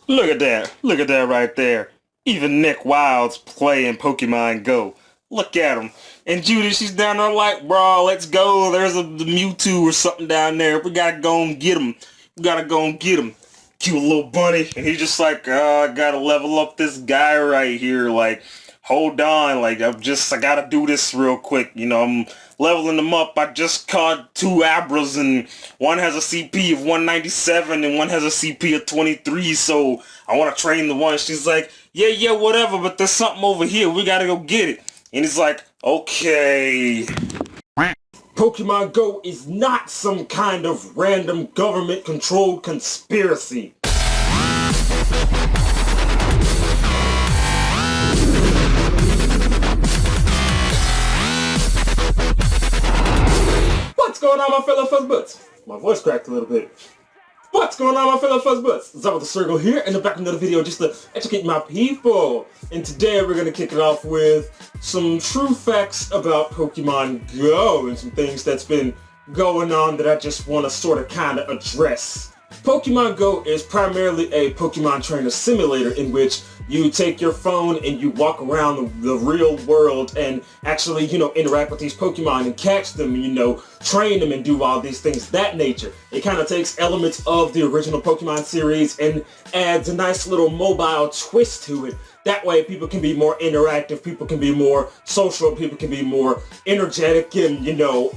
Look at that right there. Even Nick Wild's playing Pokemon Go. Look at him. And Judy, she's down there like, bro, let's go. There's a Mewtwo or something down there. We gotta go and get him. We gotta go and get him. Cute little bunny. And he's just like, I gotta level up this guy right here. Like, hold on. Like, I gotta do this real quick. You know, I'm leveling them up. I just caught 2 Abras, and one has a CP of 197 and one has a CP of 23, so I want to train the one. She's like, yeah, whatever, but there's something over here. We gotta go get it. And he's like, okay. Pokemon Go is not some kind of random government-controlled conspiracy. What's going on, my fellow fuzzbutts? My voice cracked a little bit. What's going on, my fellow fuzzbutts? ZabuTheSergal here, and I'm back with another video just to educate my people. And today we're going to kick it off with some true facts about Pokemon Go and some things that's been going on that I just want to sort of kind of address. Pokemon Go is primarily a Pokemon trainer simulator in which you take your phone and you walk around the real world and actually, interact with these Pokemon and catch them, train them and do all these things that nature. It kind of takes elements of the original Pokemon series and adds a nice little mobile twist to it. That way people can be more interactive, people can be more social, people can be more energetic and,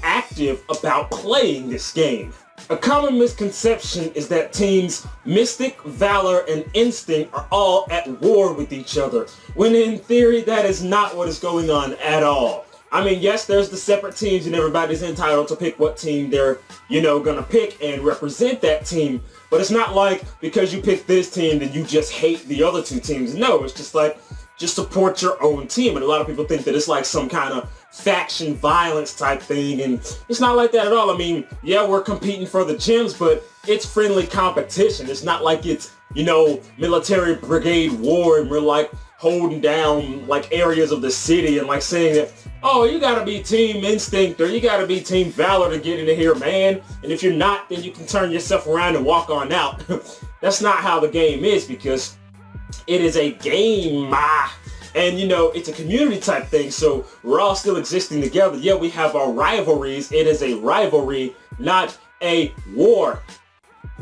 active about playing this game. A common misconception is that teams Mystic, Valor, and Instinct are all at war with each other, when in theory that is not what is going on at all. I mean, yes, there's the separate teams and everybody's entitled to pick what team they're, gonna pick and represent that team, but it's not like because you pick this team then you just hate the other 2 teams. No, it's just like, just support your own team. And a lot of people think that it's like some kind of faction violence type thing, and it's not like that at all. I mean, yeah, we're competing for the gems, but it's friendly competition. It's not like it's, military brigade war and we're like holding down like areas of the city and like saying that, oh, you gotta be Team Instinct or you gotta be Team Valor to get into here, man. And if you're not, then you can turn yourself around and walk on out. That's not how the game is, because it is a game, and it's a community type thing, so we're all still existing together. Yeah, we have our rivalries. It is a rivalry, not a war.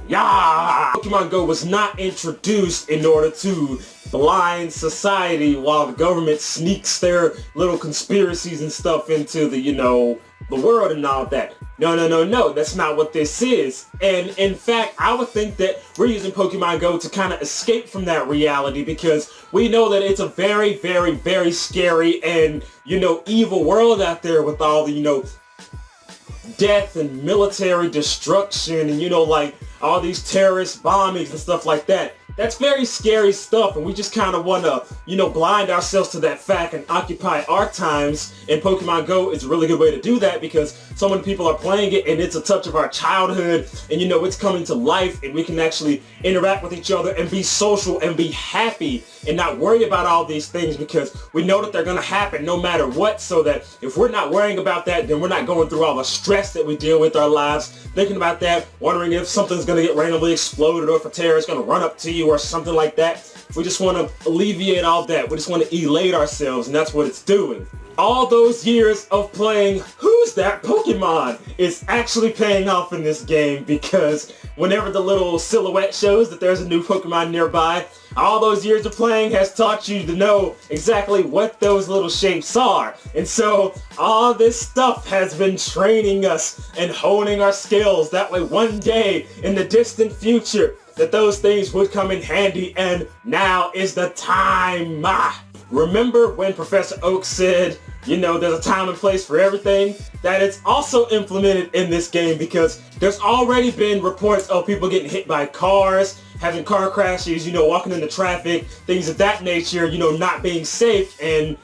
Yeah! Pokemon Go was not introduced in order to blind society while the government sneaks their little conspiracies and stuff into the world and all that. No, that's not what this is. And in fact, I would think that we're using Pokemon Go to kind of escape from that reality, because we know that it's a very, very, very scary and, evil world out there with all the, death and military destruction and, like all these terrorist bombings and stuff like that. That's very scary stuff, and we just kind of want to, blind ourselves to that fact and occupy our times, and Pokemon Go is a really good way to do that because so many people are playing it and it's a touch of our childhood, and it's coming to life, and we can actually interact with each other and be social and be happy and not worry about all these things, because we know that they're going to happen no matter what, so that if we're not worrying about that, then we're not going through all the stress that we deal with our lives, thinking about that, wondering if something's going to get randomly exploded or if a terrorist is going to run up to you or something like that. We just want to alleviate all that. We just want to elate ourselves, and that's what it's doing. All those years of playing Who's That Pokemon is actually paying off in this game, because whenever the little silhouette shows that there's a new Pokemon nearby, all those years of playing has taught you to know exactly what those little shapes are. And so all this stuff has been training us and honing our skills. That way one day in the distant future that those things would come in handy, and now is the time. Remember when Professor Oak said, there's a time and place for everything? That it's also implemented in this game, because there's already been reports of people getting hit by cars, having car crashes, walking into traffic, things of that nature, not being safe, and,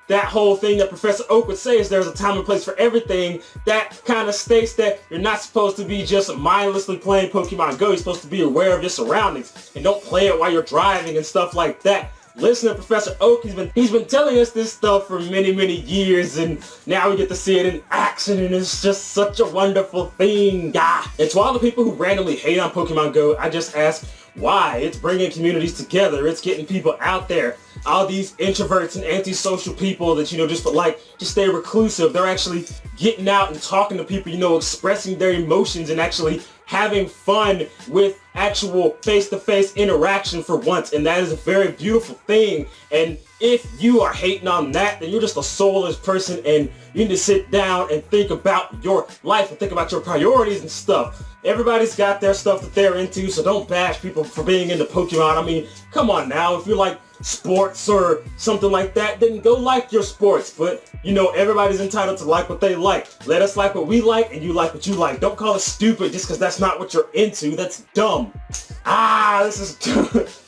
that whole thing that Professor Oak would say is there's a time and place for everything. That kind of states that you're not supposed to be just mindlessly playing Pokemon Go. You're supposed to be aware of your surroundings and don't play it while you're driving and stuff like that. Listen to Professor Oak. He's been telling us this stuff for many, many years, and now we get to see it in action, and it's just such a wonderful thing. And to all the people who randomly hate on Pokemon Go, I just ask, Why? It's bringing communities together. It's getting people out there. All these introverts and antisocial people that, just stay reclusive. They're actually getting out and talking to people, expressing their emotions and actually having fun with actual face-to-face interaction for once. And that is a very beautiful thing. And if you are hating on that, then you're just a soulless person, and you need to sit down and think about your life and think about your priorities and stuff. Everybody's got their stuff that they're into, so don't bash people for being into Pokemon. I mean, come on now. If you like sports or something like that, then go like your sports. But, everybody's entitled to like what they like. Let us like what we like, and you like what you like. Don't call us stupid just because that's not what you're into. That's dumb. This is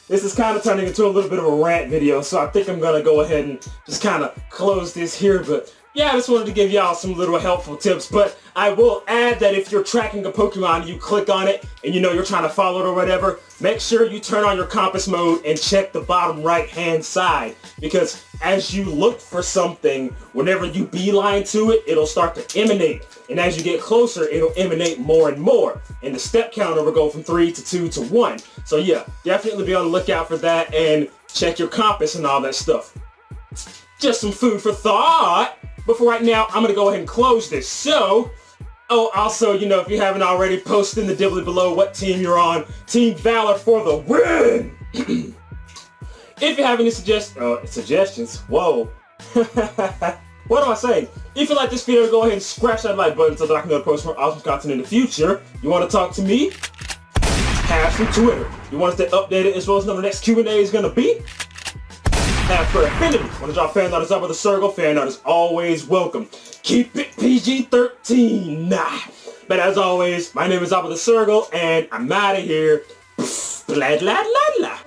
this is kind of turning into a little bit of a rant video, so I think I'm going to go ahead and just kind of close this here. But yeah, I just wanted to give y'all some little helpful tips. But I will add that if you're tracking a Pokemon and you click on it and you're trying to follow it or whatever, make sure you turn on your compass mode and check the bottom right hand side, because as you look for something, whenever you beeline to it, it'll start to emanate. And as you get closer, it'll emanate more and more. And the step counter will go from 3 to 2 to 1. So yeah, definitely be on the lookout for that and check your compass and all that stuff. Just some food for thought. But for right now, I'm going to go ahead and close this. So, also, if you haven't already, post in the dibbly below what team you're on. Team Valor for the win! If you have any suggestions, whoa. What am I saying? If you like this video, go ahead and scratch that like button so that I can post more awesome content in the future. You want to talk to me? Have some Twitter. You want to stay updated as well as know the next Q&A is going to be? Have for affinity. Want to drop fan art of ZabuTheSergal? Fan art is always welcome. Keep it PG-13. But as always, my name is ZabuTheSergal, and I'm out of here. Blah, blah, blah, blah.